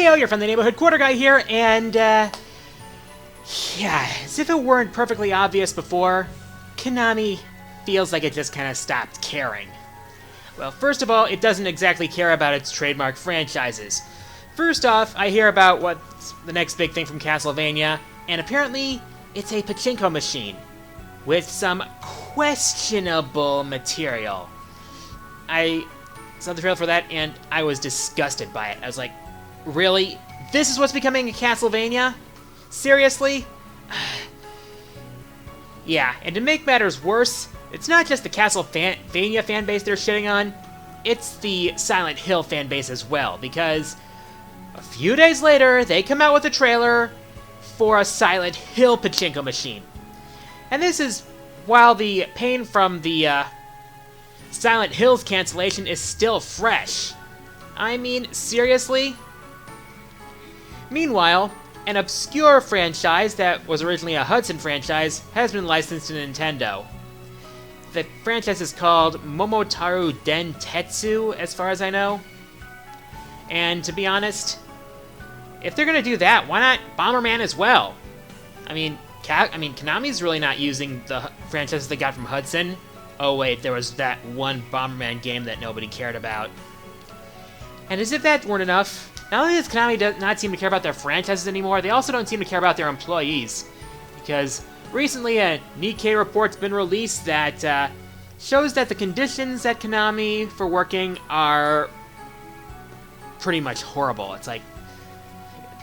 Heyo, your friendly neighborhood quarter guy here, and, yeah, as if it weren't perfectly obvious before, Konami feels like it just kind of stopped caring. Well, first of all, it doesn't exactly care about its trademark franchises. First off, I hear about what's the next big thing from Castlevania, and apparently, it's a pachinko machine with some questionable material. I saw the trailer for that, and I was disgusted by it. I was like, really? This is what's becoming a Castlevania? Seriously? Yeah, and to make matters worse, it's not just the Castlevania fanbase they're shitting on, it's the Silent Hill fanbase as well, because a few days later, they come out with a trailer for a Silent Hill pachinko machine. And this is while the pain from the Silent Hills cancellation is still fresh. I mean, seriously? Meanwhile, an obscure franchise that was originally a Hudson franchise has been licensed to Nintendo. The franchise is called Momotaru Dentetsu, as far as I know. And to be honest, if they're gonna do that, why not Bomberman as well? I mean, Konami's really not using the franchises they got from Hudson. Oh wait, there was that one Bomberman game that nobody cared about. And as if that weren't enough, not only does Konami not seem to care about their franchises anymore, they also don't seem to care about their employees. Because recently a Nikkei report's been released that shows that the conditions at Konami for working are pretty much horrible. It's like,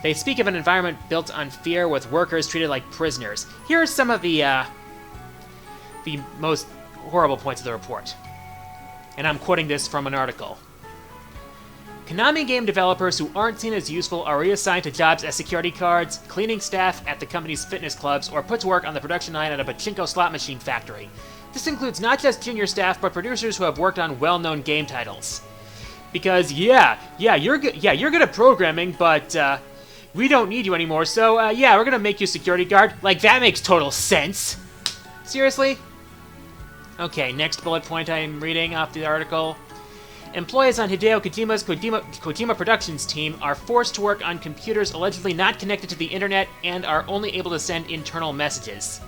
they speak of an environment built on fear with workers treated like prisoners. Here are some of the most horrible points of the report. And I'm quoting this from an article. Konami game developers who aren't seen as useful are reassigned to jobs as security guards, cleaning staff at the company's fitness clubs, or put to work on the production line at a pachinko slot machine factory. This includes not just junior staff, but producers who have worked on well-known game titles. Because, you're good at programming, but, we don't need you anymore, so, yeah, we're gonna make you security guard. Like, that makes total sense. Seriously? Okay, next bullet point I'm reading off the article. Employees on Hideo Kojima's Kojima Productions team are forced to work on computers allegedly not connected to the internet and are only able to send internal messages.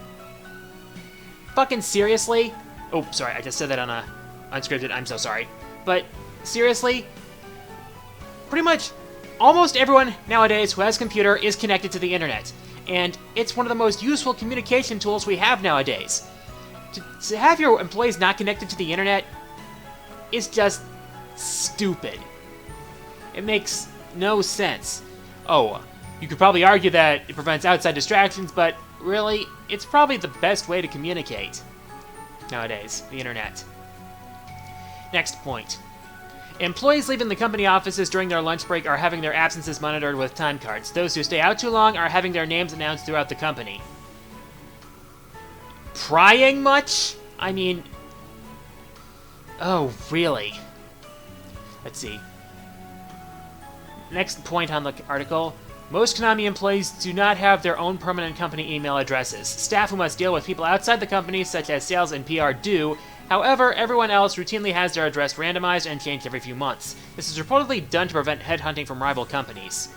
Fucking seriously? Oh, sorry, I just said that on a unscripted, I'm so sorry. But, seriously? Pretty much almost everyone nowadays who has a computer is connected to the internet, and it's one of the most useful communication tools we have nowadays. To have your employees not connected to the internet is just stupid. It makes no sense. Oh, you could probably argue that it prevents outside distractions, but really, it's probably the best way to communicate nowadays, the internet. Next point. Employees leaving the company offices during their lunch break are having their absences monitored with time cards. Those who stay out too long are having their names announced throughout the company. Prying much? I mean... Oh, really? Let's see. Next point on the article. Most Konami employees do not have their own permanent company email addresses. Staff who must deal with people outside the company, such as sales and PR, do. However, everyone else routinely has their address randomized and changed every few months. This is reportedly done to prevent headhunting from rival companies.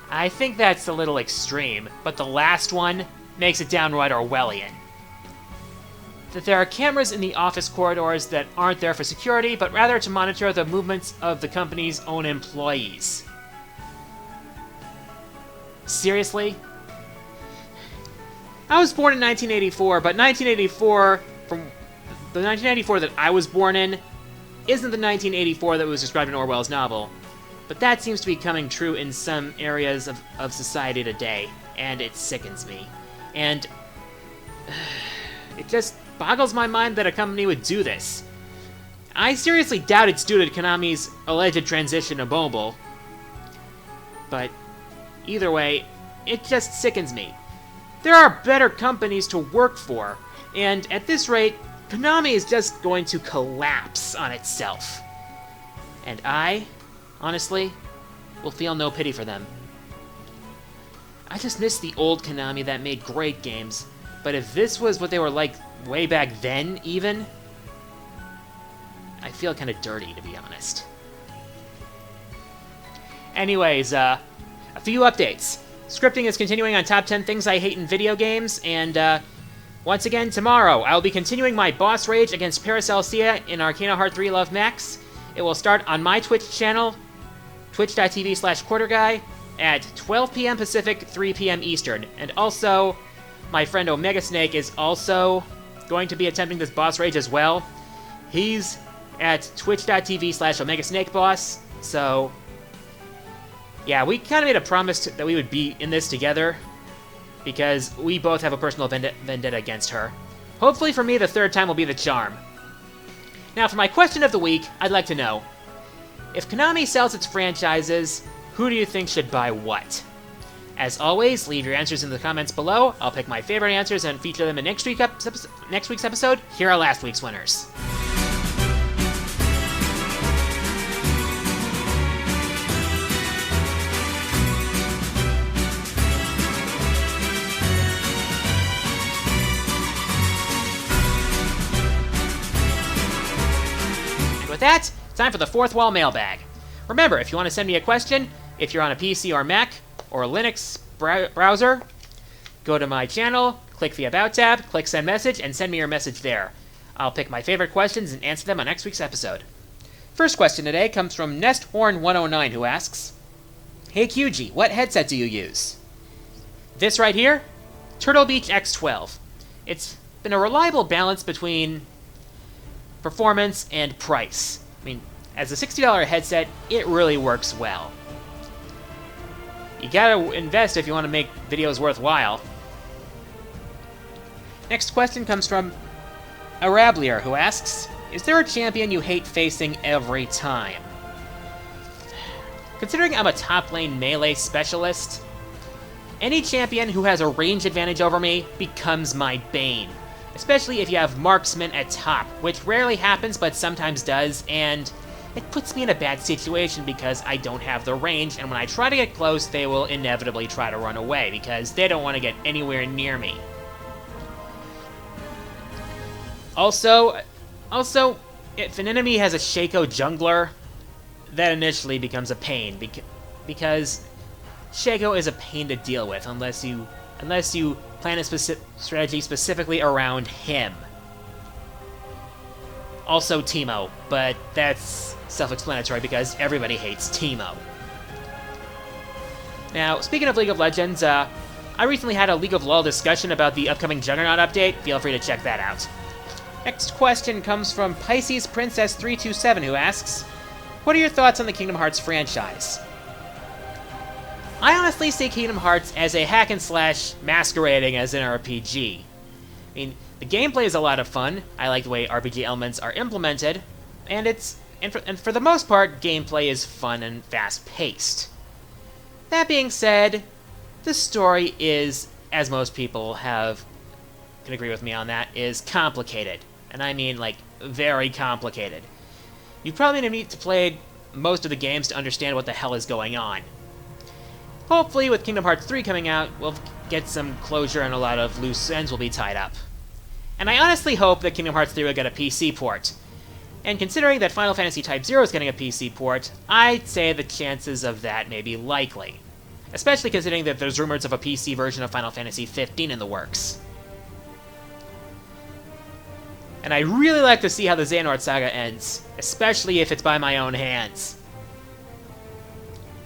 I think that's a little extreme, but the last one makes it downright Orwellian. That there are cameras in the office corridors that aren't there for security, but rather to monitor the movements of the company's own employees. Seriously? I was born in 1984, but 1984, from the 1984 that I was born in, isn't the 1984 that was described in Orwell's novel. But that seems to be coming true in some areas of society today, and it sickens me. And it just boggles my mind that a company would do this. I seriously doubt it's due to Konami's alleged transition to mobile. But either way, it just sickens me. There are better companies to work for, and at this rate, Konami is just going to collapse on itself. And I, honestly, will feel no pity for them. I just miss the old Konami that made great games, but if this was what they were like way back then, even, I feel kind of dirty, to be honest. Anyways, a few updates. Scripting is continuing on top 10 things I hate in video games, and once again, tomorrow, I'll be continuing my boss rage against Paracelsia in Arcana Heart 3 Love Max. It will start on my Twitch channel, twitch.tv/quarterguy, at 12 p.m. Pacific, 3 p.m. Eastern. And also, my friend Omega Snake is also going to be attempting this boss rage as well. He's at twitch.tv/OmegaSnakeBoss, so yeah, we kind of made a promise that we would be in this together, because we both have a personal vendetta against her. Hopefully for me, the third time will be the charm. Now, for my question of the week, I'd like to know, if Konami sells its franchises, who do you think should buy what? As always, leave your answers in the comments below. I'll pick my favorite answers and feature them in next week's episode. Here are last week's winners. With that, it's time for the fourth wall mailbag. Remember, if you want to send me a question, if you're on a PC or Mac or Linux browser, go to my channel, click the About tab, click Send Message, and send me your message there. I'll pick my favorite questions and answer them on next week's episode. First question today comes from Nesthorn109, who asks, Hey QG, what headset do you use? This right here? Turtle Beach X12. It's been a reliable balance between performance and price. I mean, as a $60 headset, it really works well. You gotta invest if you want to make videos worthwhile. Next question comes from Arablier, who asks, Is there a champion you hate facing every time? Considering I'm a top lane melee specialist, any champion who has a range advantage over me becomes my bane. Especially if you have marksman at top, which rarely happens but sometimes does, and it puts me in a bad situation because I don't have the range, and when I try to get close, they will inevitably try to run away because they don't want to get anywhere near me. Also, if an enemy has a Shaco jungler, that initially becomes a pain because Shaco is a pain to deal with unless you plan a strategy specifically around him. Also Teemo, but that's self-explanatory because everybody hates Teemo. Now, speaking of League of Legends, I recently had a League of LoL discussion about the upcoming Juggernaut update. Feel free to check that out. Next question comes from Pisces Princess 327, who asks, What are your thoughts on the Kingdom Hearts franchise? I honestly see Kingdom Hearts as a hack and slash masquerading as an RPG. I mean, the gameplay is a lot of fun. I like the way RPG elements are implemented, and for the most part, gameplay is fun and fast-paced. That being said, the story is, as most people can agree with me on that, is complicated. And I mean, like, very complicated. You probably need to play most of the games to understand what the hell is going on. Hopefully, with Kingdom Hearts 3 coming out, we'll get some closure and a lot of loose ends will be tied up. And I honestly hope that Kingdom Hearts 3 will get a PC port. And considering that Final Fantasy Type 0 is getting a PC port, I'd say the chances of that may be likely. Especially considering that there's rumors of a PC version of Final Fantasy 15 in the works. And I really like to see how the Xehanort saga ends, especially if it's by my own hands.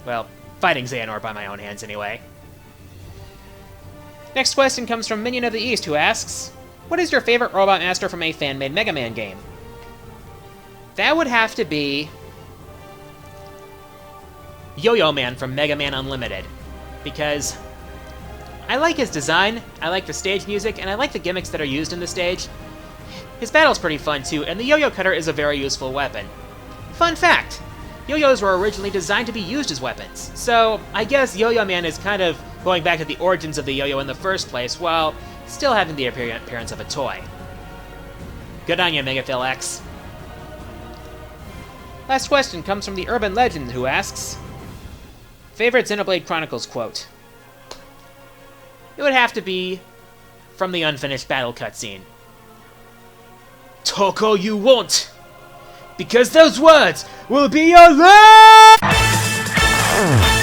Well, fighting Xehanort by my own hands, anyway. Next question comes from Minion of the East, who asks, What is your favorite Robot Master from a fan-made Mega Man game? That would have to be Yo-Yo Man from Mega Man Unlimited, because I like his design, I like the stage music, and I like the gimmicks that are used in the stage. His battle's pretty fun too, and the yo-yo cutter is a very useful weapon. Fun fact, yo-yos were originally designed to be used as weapons, so I guess Yo-Yo Man is kind of going back to the origins of the yo-yo in the first place, while still having the appearance of a toy. Good on you, Megaphil X. Last question comes from the Urban Legend, who asks, Favorite Xenoblade Chronicles quote? It would have to be from the unfinished battle cutscene. Talk all you want, because those words will be your last! Bye.